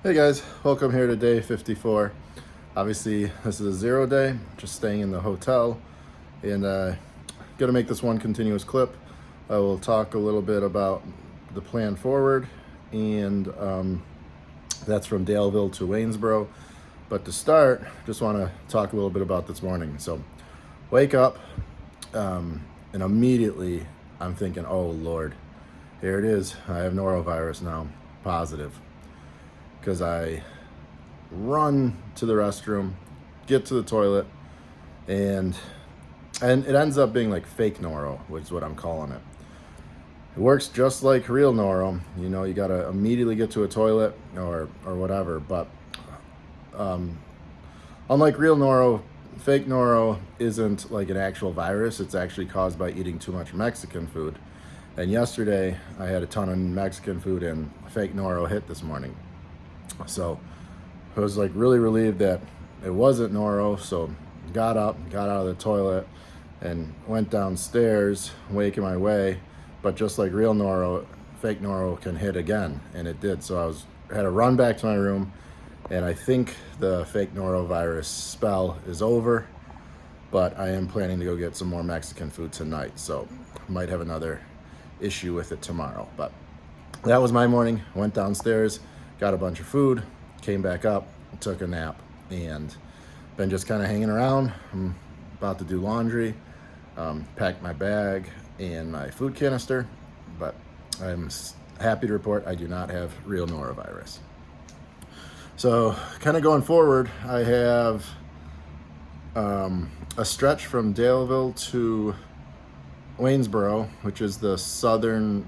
Hey guys, welcome here to day 54. Obviously, this is a 0 day, just staying in the hotel, and gonna make this one continuous clip. I will talk a little bit about the plan forward, and that's from Daleville to Waynesboro. But to start, just want to talk a little bit about this morning. So, wake up, and immediately I'm thinking, oh Lord, here it is. I have norovirus now, positive. Because I run to the restroom, get to the toilet, and it ends up being like fake noro, which is what I'm calling it. It works just like real noro. You know, you gotta immediately get to a toilet or whatever. But unlike real noro, fake noro isn't like an actual virus. It's actually caused by eating too much Mexican food. And yesterday I had a ton of Mexican food, and fake noro hit this morning. So I was like really relieved that it wasn't noro. So got up, got out of the toilet, and went downstairs, waking my way. But just like real noro, fake noro can hit again, and it did. So had to run back to my room, and I think the fake norovirus spell is over. But I am planning to go get some more Mexican food tonight, so might have another issue with it tomorrow. But that was my morning. Went downstairs, got a bunch of food, came back up, took a nap, and been just kind of hanging around. I'm about to do laundry, packed my bag and my food canister, but I'm happy to report I do not have real norovirus. So kind of going forward, I have a stretch from Daleville to Waynesboro, which is the southern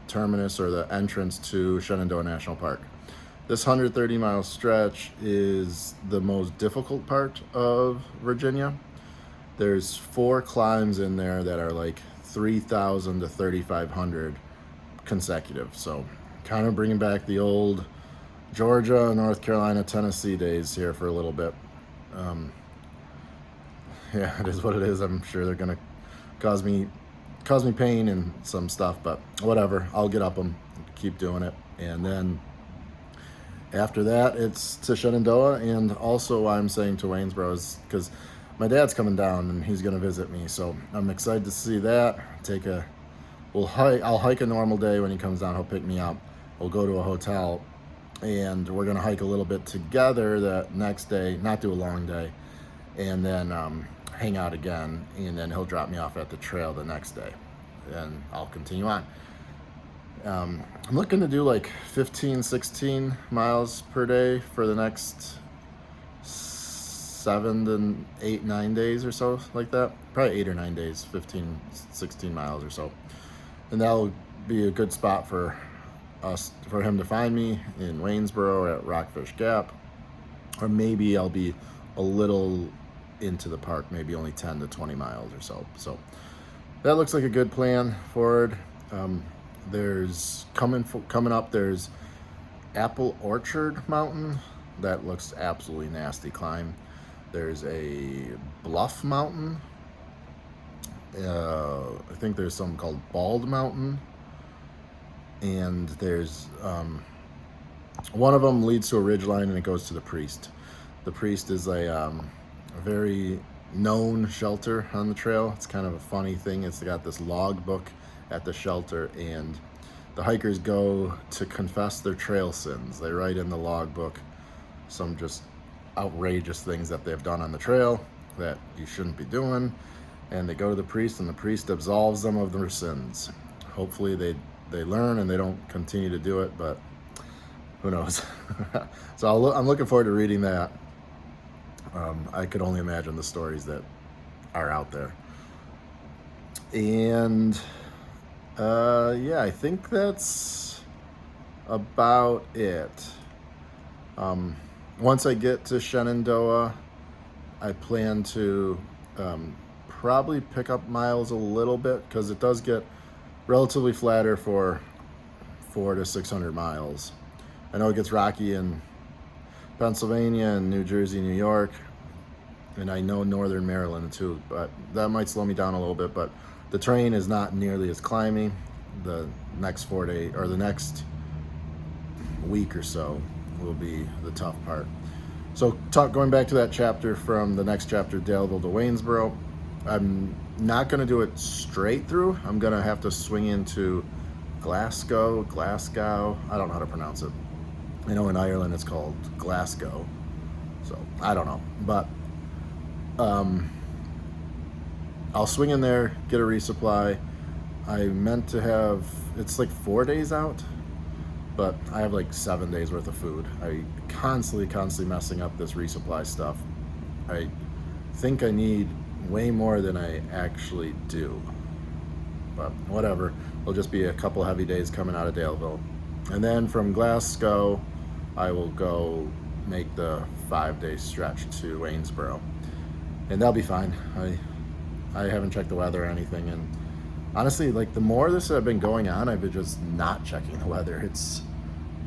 terminus or the entrance to Shenandoah National Park. This 130-mile stretch is the most difficult part of Virginia. There's 4 climbs in there that are like 3,000 to 3,500 consecutive. So kind of bringing back the old Georgia, North Carolina, Tennessee days here for a little bit. Yeah, it is what it is. I'm sure they're gonna cause me pain and some stuff, but whatever. I'll get up them, keep doing it, and then after that it's to Shenandoah. And also why I'm saying to Waynesboro is because my dad's coming down and he's going to visit me, so I'm excited to see that. I'll hike a normal day. When he comes down, he'll pick me up, we'll go to a hotel, and we're going to hike a little bit together that next day, not do a long day, and then hang out again, and then he'll drop me off at the trail the next day, and I'll continue on. I'm looking to do like 15, 16 miles per day for the next 7 to 8, 9 days or so, like that. Probably 8 or 9 days, 15, 16 miles or so. And that'll be a good spot for him to find me in Waynesboro at Rockfish Gap, or maybe I'll be a little into the park, maybe only 10 to 20 miles or so. So that looks like a good plan forward. There's coming up, there's Apple Orchard Mountain. That looks absolutely nasty climb. There's a Bluff Mountain. I think there's something called Bald Mountain. And there's one of them leads to a ridgeline, and it goes to the Priest. The Priest is a very known shelter on the trail. It's kind of a funny thing. It's got this log book at the shelter, and the hikers go to confess their trail sins. They write in the log book some just outrageous things that they've done on the trail that you shouldn't be doing, and they go to the priest, and the priest absolves them of their sins. Hopefully they learn and they don't continue to do it, but who knows. So I'm looking forward to reading that. I could only imagine the stories that are out there. And yeah, I think that's about it. Once I get to Shenandoah, I plan to probably pick up miles a little bit, because it does get relatively flatter for 400 to 600 miles. I know it gets rocky in Pennsylvania and New Jersey, New York, and I know northern Maryland too, but that might slow me down a little bit. But the terrain is not nearly as climby. The next 4 days or the next week or so, will be the tough part. So going back to that chapter from the next chapter, Daleville to Waynesboro, I'm not going to do it straight through. I'm going to have to swing into Glasgow. I don't know how to pronounce it. I know in Ireland it's called Glasgow. So I don't know. But I'll swing in there, get a resupply. I meant to have, it's like 4 days out, but I have like 7 days worth of food. I constantly messing up this resupply stuff. I think I need way more than I actually do, but whatever. It'll just be a couple heavy days coming out of Daleville. And then from Glasgow, I will go make the 5-day stretch to Waynesboro. And that'll be fine. I haven't checked the weather or anything, and honestly, like the more this has been going on, I've been just not checking the weather. It's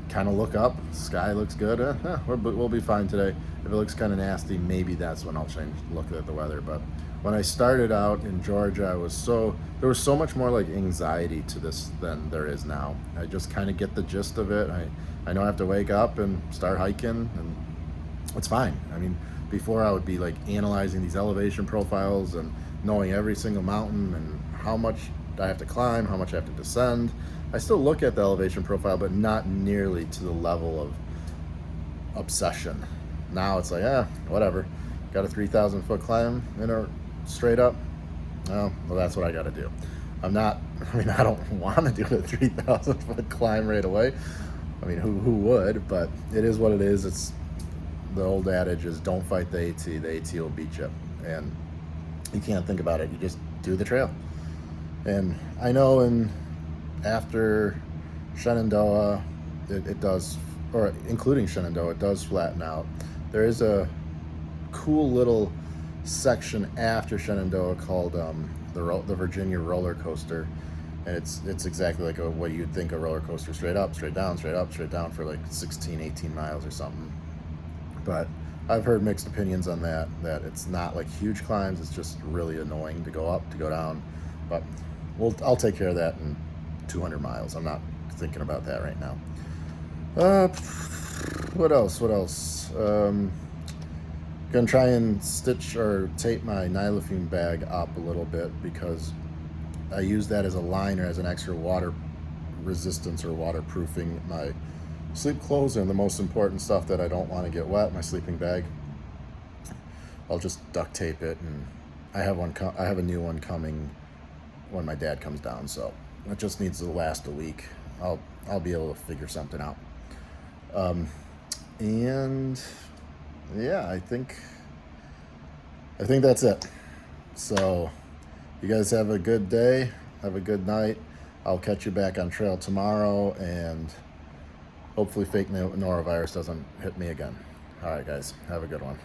kind of look up, sky looks good. We'll be fine today. If it looks kind of nasty, maybe that's when I'll look at the weather. But when I started out in Georgia, there was so much more like anxiety to this than there is now. I just kind of get the gist of it. I know I have to wake up and start hiking, and it's fine. I mean, before I would be like analyzing these elevation profiles and knowing every single mountain and how much I have to climb, how much I have to descend. I still look at the elevation profile, but not nearly to the level of obsession. Now it's like, whatever. Got a 3,000 foot climb straight up. Well, that's what I got to do. I don't want to do a 3,000 foot climb right away. I mean, who would? But it is what it is. It's the old adage is don't fight the AT. The AT will beat you. And you can't think about it. You just do the trail. And I know after Shenandoah, it does, or including Shenandoah, it does flatten out. There is a cool little section after Shenandoah called the Virginia roller coaster. And it's exactly like what you'd think a roller coaster, straight up, straight down, straight up, straight down for like 16, 18 miles or something. But I've heard mixed opinions on that it's not like huge climbs, it's just really annoying to go up, to go down. But I'll take care of that in 200 miles. I'm not thinking about that right now. What else? Gonna try and stitch or tape my Nylophene bag up a little bit because I use that as a liner, as an extra water resistance or waterproofing my sleep clothes and the most important stuff that I don't want to get wet, my sleeping bag. I'll just duct tape it, and I have a new one coming when my dad comes down, so it just needs to last a week. I'll be able to figure something out. And yeah, I think that's it. So you guys have a good day, have a good night. I'll catch you back on trail tomorrow, and hopefully fake norovirus doesn't hit me again. All right, guys, have a good one.